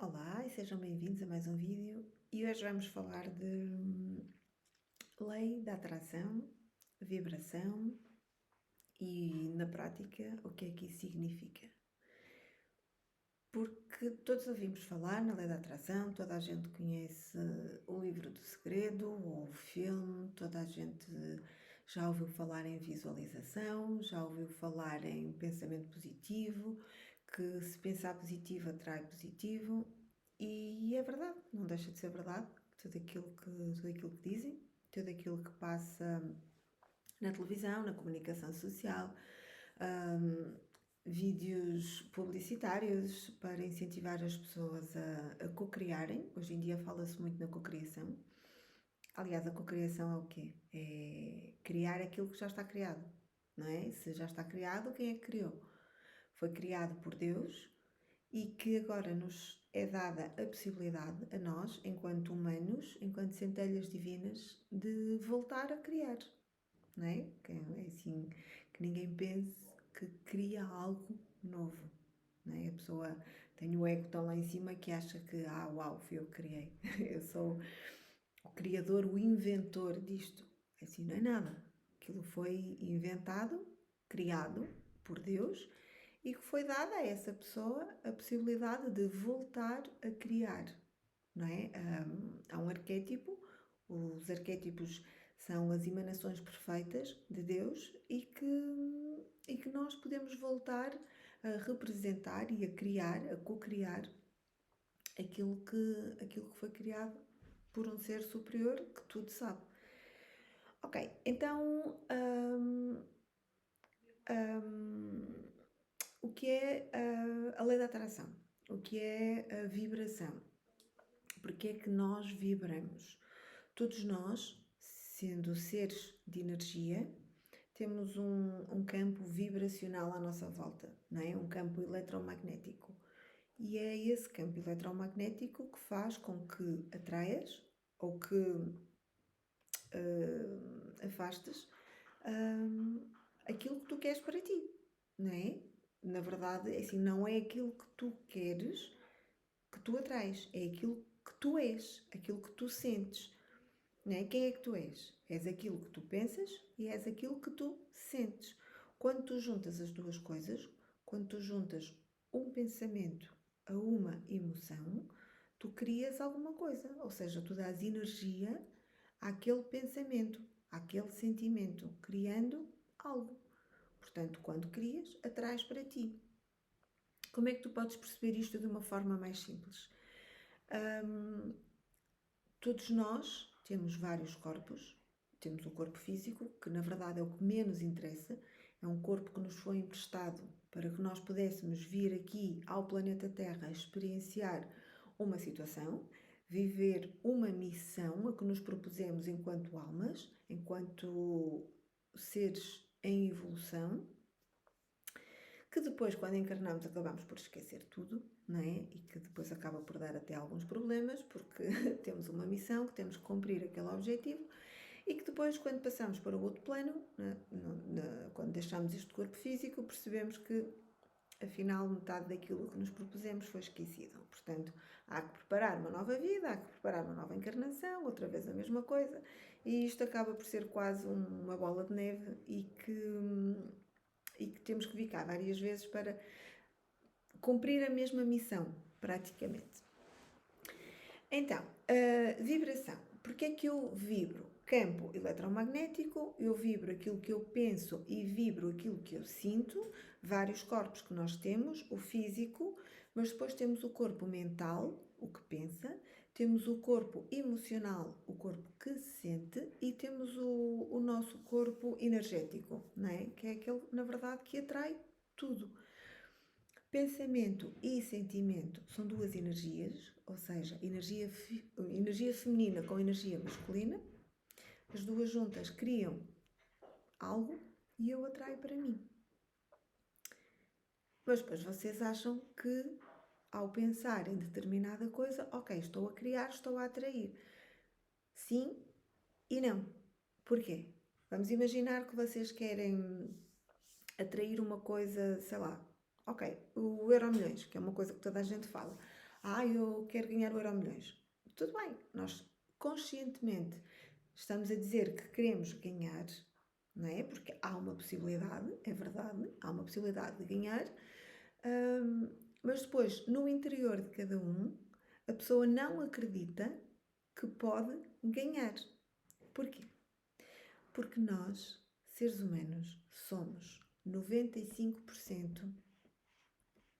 Olá e sejam bem-vindos a mais um vídeo e hoje vamos falar de lei da atração, vibração e na prática o que é que isso significa. Porque todos ouvimos falar na lei da atração, toda a gente conhece o livro do segredo ou o filme, toda a gente já ouviu falar em visualização, já ouviu falar em pensamento positivo, que se pensar positivo atrai positivo. E é verdade, não deixa de ser verdade, tudo aquilo que dizem, tudo aquilo que passa na televisão, na comunicação social, hum, vídeos publicitários para incentivar as pessoas a co-criarem. Hoje em dia fala-se muito na cocriação. Aliás, a cocriação é o quê? É criar aquilo que já está criado, não é? Se já está criado, quem é que criou? Foi criado por Deus e que agora nos é dada a possibilidade a nós, enquanto humanos, enquanto centelhas divinas, de voltar a criar, não é? Que é assim, que ninguém pense que cria algo novo, não é? A pessoa tem o ego tão lá em cima que acha que, uau, fui eu que criei, eu sou o criador, o inventor disto. Assim não é nada. Aquilo foi inventado, criado por Deus e que foi dada a essa pessoa a possibilidade de voltar a criar, não é? Há um arquétipo, os arquétipos são as emanações perfeitas de Deus e que nós podemos voltar a representar e a criar, a co-criar aquilo que foi criado por um ser superior que tudo sabe. Ok, então o que é a lei da atração? O que é a vibração? Porque é que nós vibramos? Todos nós, sendo seres de energia, temos um campo vibracional à nossa volta, não é? Um campo eletromagnético. E é esse campo eletromagnético que faz com que atraias ou que afastes aquilo que tu queres para ti, não é? Na verdade, assim, não é aquilo que tu queres que tu atrás, é aquilo que tu és, aquilo que tu sentes, não é? Quem é que tu és? És aquilo que tu pensas e és aquilo que tu sentes. Quando tu juntas as duas coisas, quando tu juntas um pensamento a uma emoção, tu crias alguma coisa, ou seja, tu dás energia àquele pensamento, àquele sentimento, criando algo. Portanto, quando crias, atrás para ti. Como é que tu podes perceber isto de uma forma mais simples? Todos nós temos vários corpos. Temos o corpo físico, que na verdade é o que menos interessa. É um corpo que nos foi emprestado para que nós pudéssemos vir aqui ao planeta Terra experienciar uma situação, viver uma missão a que nos propusemos enquanto almas, enquanto seres em evolução, que depois, quando encarnamos, acabamos por esquecer tudo, não é? E que depois acaba por dar até alguns problemas, porque temos uma missão, que temos que cumprir aquele objetivo, e que depois, quando passamos para o outro plano, quando deixamos este corpo físico, percebemos que, afinal, metade daquilo que nos propusemos foi esquecido. Portanto, há que preparar uma nova vida, há que preparar uma nova encarnação, outra vez a mesma coisa, e isto acaba por ser quase uma bola de neve e que temos que vir cá várias vezes para cumprir a mesma missão, praticamente. Então, vibração. Porquê é que eu vibro? Campo eletromagnético, eu vibro aquilo que eu penso e vibro aquilo que eu sinto. Vários corpos que nós temos, o físico, mas depois temos o corpo mental, o que pensa, temos o corpo emocional, o corpo que sente, e temos o nosso corpo energético, não é? Que é aquele, na verdade, que atrai tudo. Pensamento e sentimento são duas energias, ou seja, energia feminina com energia masculina. As duas juntas criam algo e eu atraio para mim. Mas depois vocês acham que, ao pensar em determinada coisa, ok, estou a criar, estou a atrair. Sim e não. Porquê? Vamos imaginar que vocês querem atrair uma coisa, sei lá, ok, o Euromilhões, que é uma coisa que toda a gente fala. Eu quero ganhar o Euromilhões. Tudo bem, nós conscientemente estamos a dizer que queremos ganhar, não é? Porque há uma possibilidade, é verdade, há uma possibilidade de ganhar, mas depois, no interior de cada um, a pessoa não acredita que pode ganhar. Porquê? Porque nós, seres humanos, somos 95%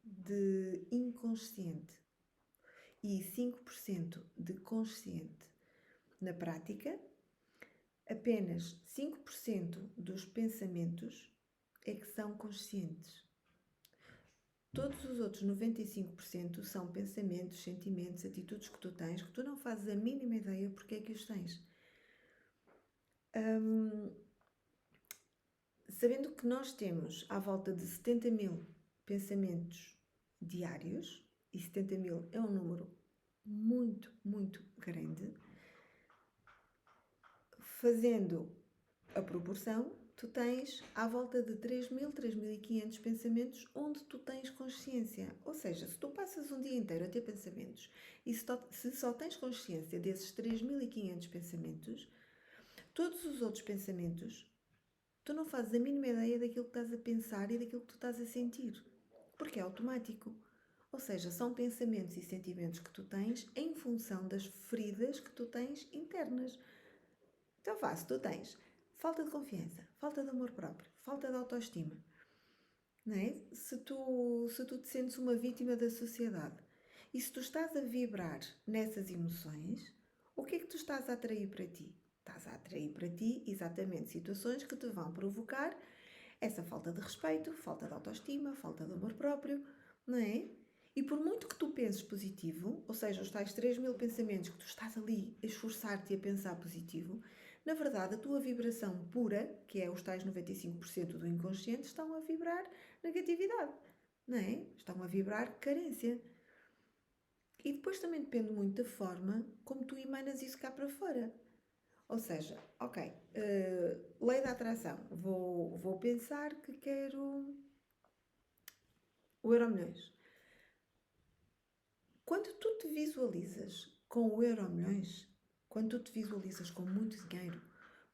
de inconsciente e 5% de consciente. Na prática, apenas 5% dos pensamentos é que são conscientes. Todos os outros 95% são pensamentos, sentimentos, atitudes que tu tens, que tu não fazes a mínima ideia porque é que os tens. Sabendo que nós temos à volta de 70 mil pensamentos diários, e 70 mil é um número muito, muito grande, fazendo a proporção, tu tens à volta de 3.000, 3.500 pensamentos onde tu tens consciência. Ou seja, se tu passas um dia inteiro a ter pensamentos e se só tens consciência desses 3.500 pensamentos, todos os outros pensamentos, tu não fazes a mínima ideia daquilo que estás a pensar e daquilo que tu estás a sentir, porque é automático. Ou seja, são pensamentos e sentimentos que tu tens em função das feridas que tu tens internas. Então se tu tens falta de confiança, falta de amor próprio, falta de autoestima, não é? Se tu te sentes uma vítima da sociedade e se tu estás a vibrar nessas emoções, o que é que tu estás a atrair para ti? Estás a atrair para ti exatamente situações que te vão provocar essa falta de respeito, falta de autoestima, falta de amor próprio, não é? E por muito que tu penses positivo, ou seja, os tais 3.000 pensamentos que tu estás ali a esforçar-te a pensar positivo, na verdade a tua vibração pura, que é os tais 95% do inconsciente, estão a vibrar negatividade, não é? Estão a vibrar carência. E depois também depende muito da forma como tu emanas isso cá para fora. Ou seja, ok, lei da atração, vou pensar que quero o Euromilhões. Quando tu te visualizas com o Euromilhões, quando tu te visualizas com muito dinheiro,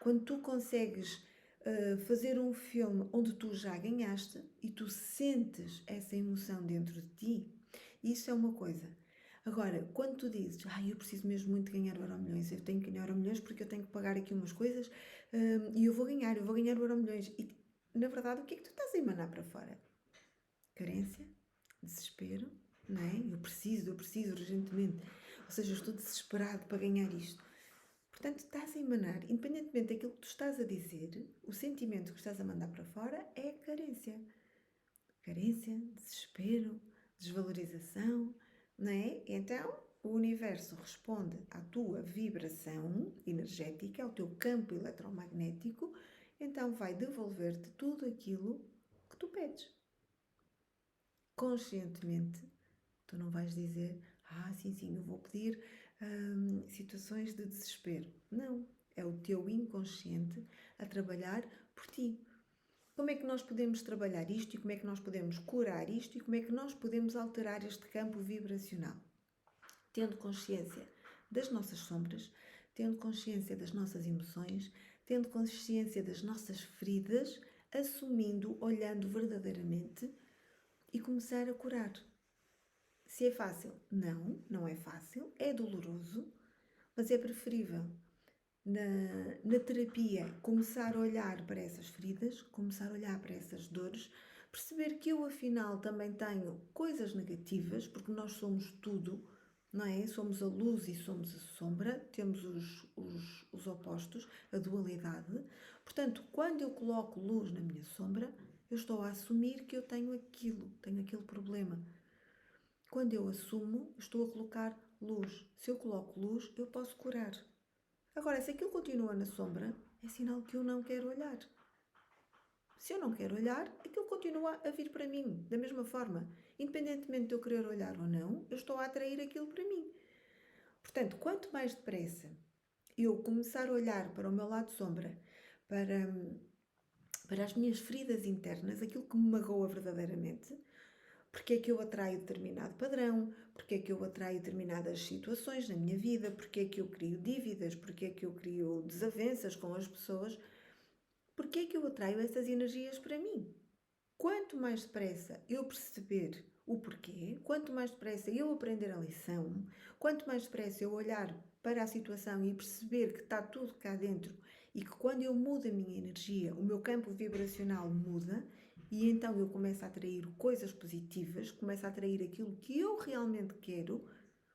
quando tu consegues fazer um filme onde tu já ganhaste e tu sentes essa emoção dentro de ti, isso é uma coisa. Agora, quando tu dizes, eu preciso mesmo muito de ganhar o Euromilhões, eu tenho que ganhar o Euromilhões porque eu tenho que pagar aqui umas coisas e eu vou ganhar o Euromilhões. E, na verdade, o que é que tu estás a emanar para fora? Carência? Desespero? Não é? Eu preciso urgentemente. Ou seja, eu estou desesperado para ganhar isto. Portanto, estás a emanar, independentemente daquilo que tu estás a dizer, o sentimento que estás a mandar para fora é carência. Carência, desespero, desvalorização, não é? Então, o universo responde à tua vibração energética, ao teu campo eletromagnético, então vai devolver-te tudo aquilo que tu pedes. Conscientemente, tu não vais dizer, sim, eu vou pedir situações de desespero. Não, é o teu inconsciente a trabalhar por ti. Como é que nós podemos trabalhar isto e como é que nós podemos curar isto e como é que nós podemos alterar este campo vibracional? Tendo consciência das nossas sombras, tendo consciência das nossas emoções, tendo consciência das nossas feridas, assumindo, olhando verdadeiramente e começar a curar. Se é fácil? Não, não é fácil, é doloroso, mas é preferível na terapia começar a olhar para essas feridas, começar a olhar para essas dores, perceber que eu afinal também tenho coisas negativas, porque nós somos tudo, não é? Somos a luz e somos a sombra, temos os opostos, a dualidade. Portanto, quando eu coloco luz na minha sombra, eu estou a assumir que eu tenho aquele problema. Quando eu assumo, estou a colocar luz. Se eu coloco luz, eu posso curar. Agora, se aquilo continua na sombra, é sinal que eu não quero olhar. Se eu não quero olhar, aquilo continua a vir para mim, da mesma forma. Independentemente de eu querer olhar ou não, eu estou a atrair aquilo para mim. Portanto, quanto mais depressa eu começar a olhar para o meu lado sombra, para as minhas feridas internas, aquilo que me magoa verdadeiramente, Porque é que eu atraio determinado padrão, porque é que eu atraio determinadas situações na minha vida, porque é que eu crio dívidas, porque é que eu crio desavenças com as pessoas, porque é que eu atraio essas energias para mim. Quanto mais depressa eu perceber o porquê, quanto mais depressa eu aprender a lição, quanto mais depressa eu olhar para a situação e perceber que está tudo cá dentro e que quando eu mudo a minha energia, o meu campo vibracional muda e então eu começo a atrair coisas positivas, começo a atrair aquilo que eu realmente quero,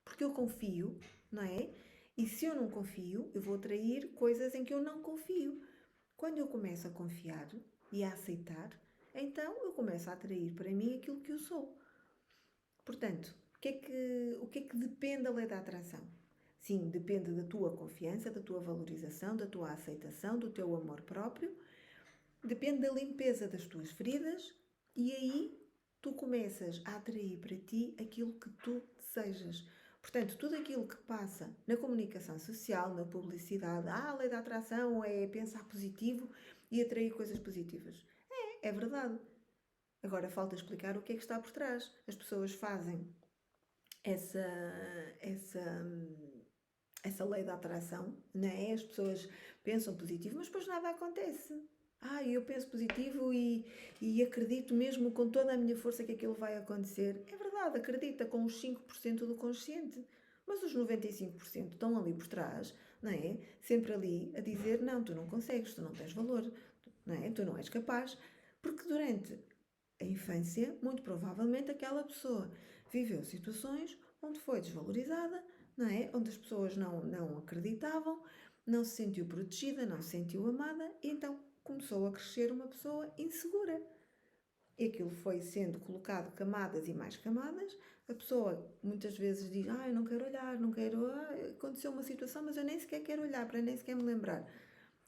porque eu confio, não é? E se eu não confio, eu vou atrair coisas em que eu não confio. Quando eu começo a confiar e a aceitar, então eu começo a atrair para mim aquilo que eu sou. Portanto, o que é que depende da lei da atração? Sim, depende da tua confiança, da tua valorização, da tua aceitação, do teu amor próprio. Depende da limpeza das tuas feridas e aí tu começas a atrair para ti aquilo que tu desejas. Portanto, tudo aquilo que passa na comunicação social, na publicidade, a lei da atração é pensar positivo e atrair coisas positivas. É verdade. Agora falta explicar o que é que está por trás. As pessoas fazem essa, essa, essa lei da atração, não é? As pessoas pensam positivo, mas depois nada acontece. Eu penso positivo e acredito mesmo com toda a minha força que aquilo vai acontecer. É verdade, acredita com os 5% do consciente. Mas os 95% estão ali por trás, não é? Sempre ali a dizer, não, tu não consegues, tu não tens valor, não é? Tu não és capaz. Porque durante a infância, muito provavelmente aquela pessoa viveu situações onde foi desvalorizada, não é? Onde as pessoas não acreditavam, não se sentiu protegida, não se sentiu amada, e então começou a crescer uma pessoa insegura. E aquilo foi sendo colocado camadas e mais camadas. A pessoa muitas vezes diz: eu não quero olhar, não quero. Aconteceu uma situação, mas eu nem sequer quero olhar, para nem sequer me lembrar.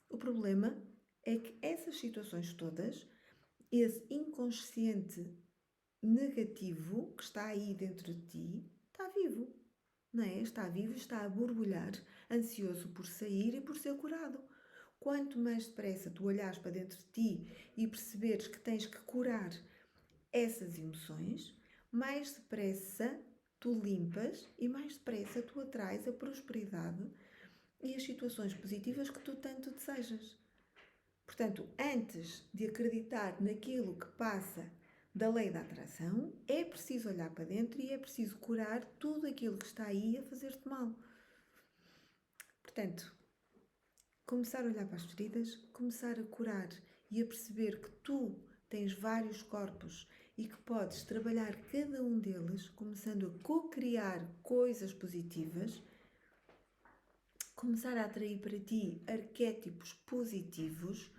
O problema é que essas situações todas, esse inconsciente negativo que está aí dentro de ti, está vivo, não é? Está vivo, está a borbulhar, ansioso por sair e por ser curado. Quanto mais depressa tu olhares para dentro de ti e perceberes que tens que curar essas emoções, mais depressa tu limpas e mais depressa tu atrais a prosperidade e as situações positivas que tu tanto desejas. Portanto, antes de acreditar naquilo que passa da lei da atração, é preciso olhar para dentro e é preciso curar tudo aquilo que está aí a fazer-te mal. Portanto, começar a olhar para as feridas, começar a curar e a perceber que tu tens vários corpos e que podes trabalhar cada um deles, começando a co-criar coisas positivas, começar a atrair para ti arquétipos positivos,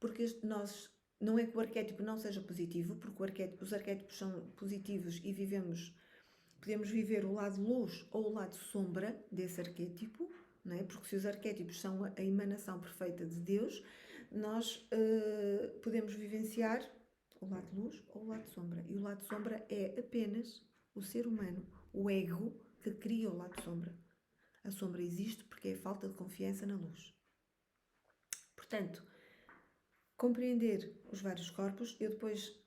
porque nós, não é que o arquétipo não seja positivo, porque os arquétipos são positivos e podemos viver o lado luz ou o lado sombra desse arquétipo, não é? Porque se os arquétipos são a emanação perfeita de Deus, nós podemos vivenciar o lado luz ou o lado sombra. E o lado sombra é apenas o ser humano, o ego, que cria o lado sombra. A sombra existe porque é a falta de confiança na luz. Portanto, compreender os vários corpos. Eu depois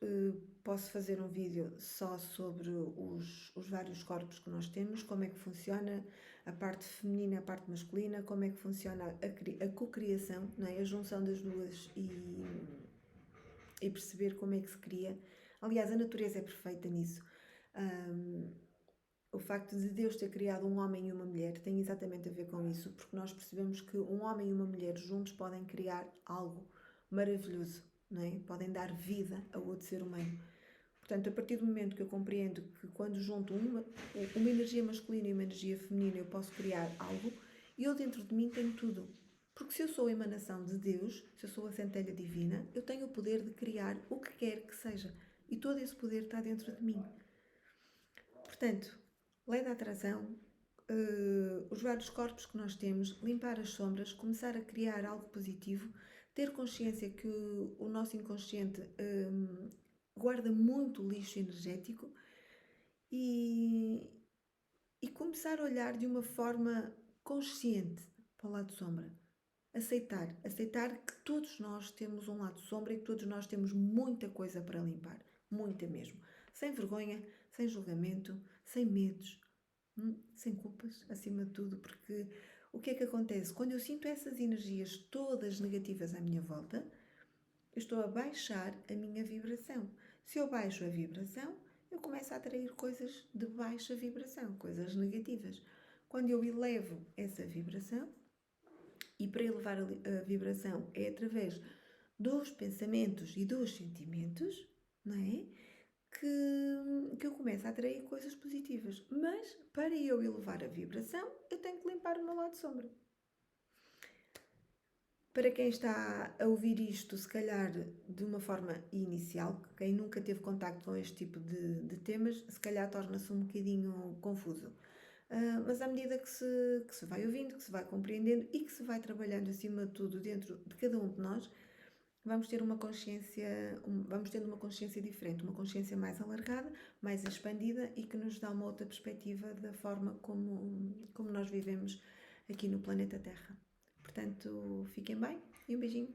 posso fazer um vídeo só sobre os vários corpos que nós temos, como é que funciona a parte feminina e a parte masculina, como é que funciona a cocriação, não é? A junção das duas e perceber como é que se cria. Aliás, a natureza é perfeita nisso. O facto de Deus ter criado um homem e uma mulher tem exatamente a ver com isso, porque nós percebemos que um homem e uma mulher juntos podem criar algo maravilhoso, não é? Podem dar vida a outro ser humano. Portanto, a partir do momento que eu compreendo que quando junto uma energia masculina e uma energia feminina eu posso criar algo, eu dentro de mim tenho tudo. Porque se eu sou a emanação de Deus, se eu sou a centelha divina, eu tenho o poder de criar o que quer que seja. E todo esse poder está dentro de mim. Portanto, lei da atração, os vários corpos que nós temos, limpar as sombras, começar a criar algo positivo, ter consciência que o nosso inconsciente guarda muito lixo energético e começar a olhar de uma forma consciente para o lado sombra. Aceitar que todos nós temos um lado sombra e que todos nós temos muita coisa para limpar, muita mesmo. sem vergonha, sem julgamento, sem medos, sem culpas, acima de tudo, porque o que é que acontece? Quando eu sinto essas energias todas negativas à minha volta, eu estou a baixar a minha vibração. Se eu baixo a vibração, eu começo a atrair coisas de baixa vibração, coisas negativas. Quando eu elevo essa vibração, e para elevar a vibração é através dos pensamentos e dos sentimentos, não é? Que eu começo a atrair coisas positivas. Mas para eu elevar a vibração, eu tenho que limpar o meu lado sombra. Para quem está a ouvir isto, se calhar de uma forma inicial, quem nunca teve contacto com este tipo de temas, se calhar torna-se um bocadinho confuso. Mas à medida que se vai ouvindo, que se vai compreendendo e que se vai trabalhando acima de tudo dentro de cada um de nós, vamos ter uma consciência, vamos tendo uma consciência diferente, uma consciência mais alargada, mais expandida e que nos dá uma outra perspectiva da forma como nós vivemos aqui no planeta Terra. Portanto, fiquem bem e um beijinho.